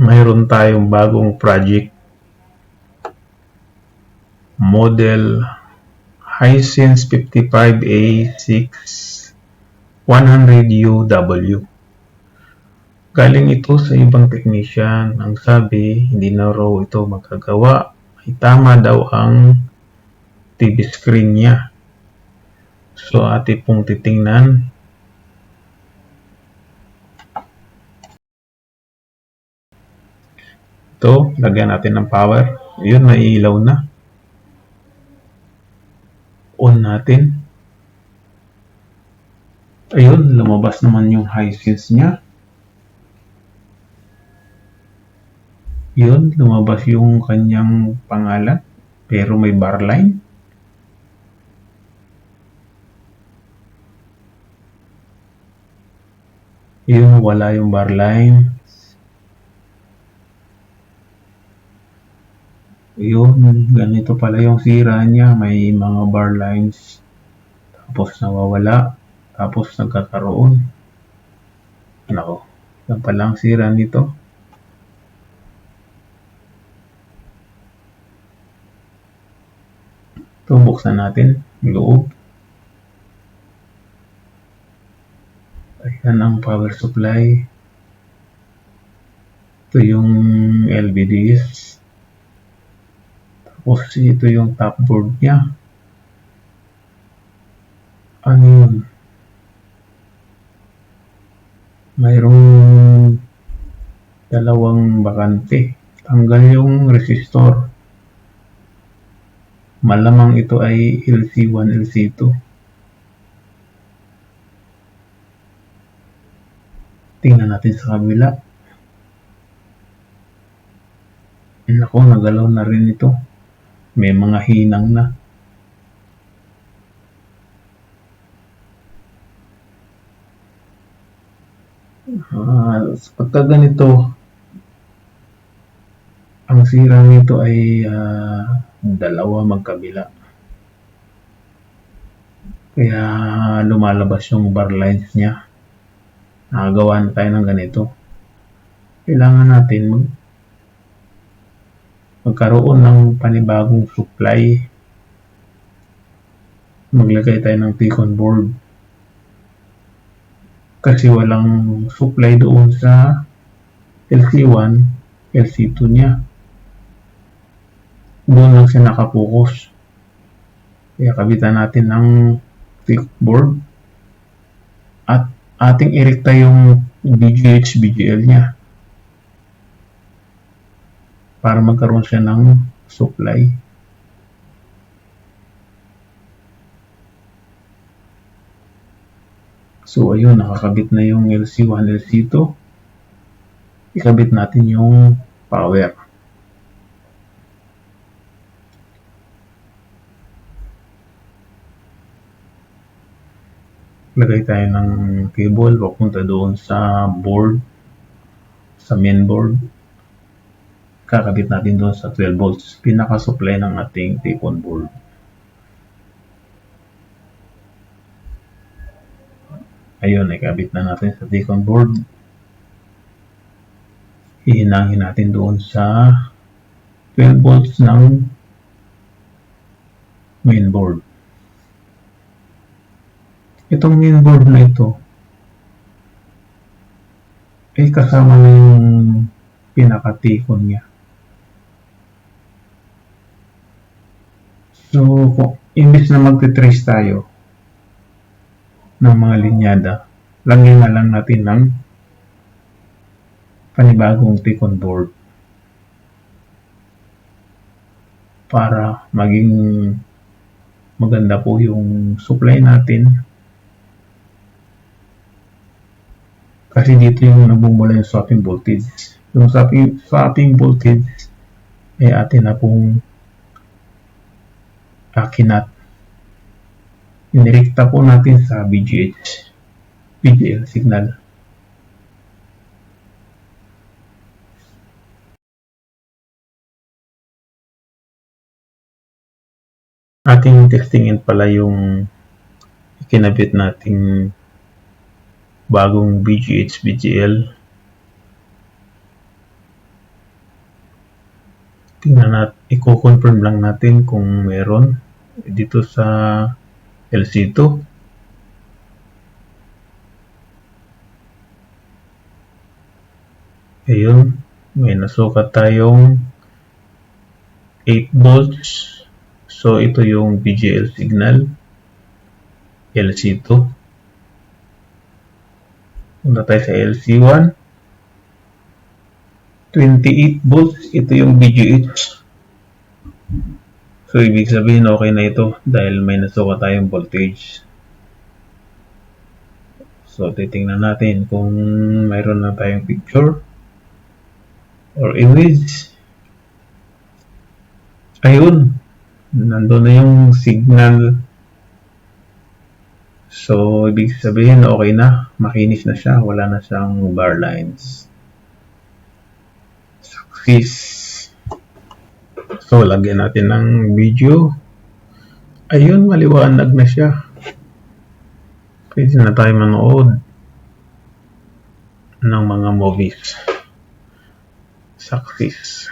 mayroon tayong bagong project, model Hisense 55A6 100UW. Galing ito sa ibang technician. Ang sabi, hindi na raw ito magagawa. Ay tama daw ang TV screen niya. So, atin pong titingnan. Ito, lagyan natin ng power. Yun, naiilaw na. On natin. Ayun, lumabas naman yung Hisense niya. Yun, lumabas yung kanyang pangalan. Pero may bar line. Yun, wala yung bar line. Yun, ganito pala yung sira niya. May mga bar lines. Tapos nawawala. Tapos nagkakaroon. Nako, yan pala ang sira nito. Ito, buksan natin yung loob. Ayan ang power supply. Ito yung LVDs. Tapos ito yung top board niya. Ano yun? Mayroong dalawang bakante. Tanggal yung resistor. Malamang ito ay LC1, LC2. Tingnan natin sa kabila. Naku, nagalaw na rin ito. May mga hinang na. Pagka ganito, ang sira nito ay dalawa magkabila. Kaya lumalabas yung bar lines niya. Nakagawa na tayo ng ganito. Kailangan natin magkaroon ng panibagong supply. Maglagay tayo ng T-con board. Kasi walang supply doon sa LC1, LC2 niya. Doon lang siya nakapokus. Kaya kabitan natin ng T-con board. At ating irekta yung BGH, BGL niya. Para magkaroon siya ng supply. So, ayun, nakakabit na yung LC1, LC2. Ikabit natin yung power. Lagay tayo ng cable papunta doon sa board, sa main board. Kakabit natin doon sa 12 volts, pinaka-supply ng ating T-con board. Ayun, ikabit na natin sa T-con board. Hihinangin natin doon sa 12 volts ng main board. Itong main board na ito ay kasama na yung pinaka-T-con niya. So, imbis na magte-trace tayo ng mga linyada, lagyan na lang natin ng panibagong T-con board para maging maganda po yung supply natin. Kasi dito yung nabumula yung swapping voltage. Yung swapping voltage ay atin na pong kinat. Inirekta po natin sa BGH, BGL signal. Ating testingin pala yung ikinabit nating bagong BGH, BGL. Tingnan natin, i-confirm lang natin kung meron dito sa LC2. Ayun, may nasukat tayong 8 volts. So ito yung VGL signal, LC2. Punta tayo sa LC1. 28 volts, ito yung VGH. So ibig sabihin okay na ito dahil may nasukat tayong voltage. So titingnan natin kung mayroon na tayong picture or image. Ayun, nandun na yung signal. So ibig sabihin okay na, makinis na siya, wala na siyang bar lines. Success. So lagyan natin ng video. Ayun, maliwanag na siya. Pwede na tayo manood ng mga movies. Success.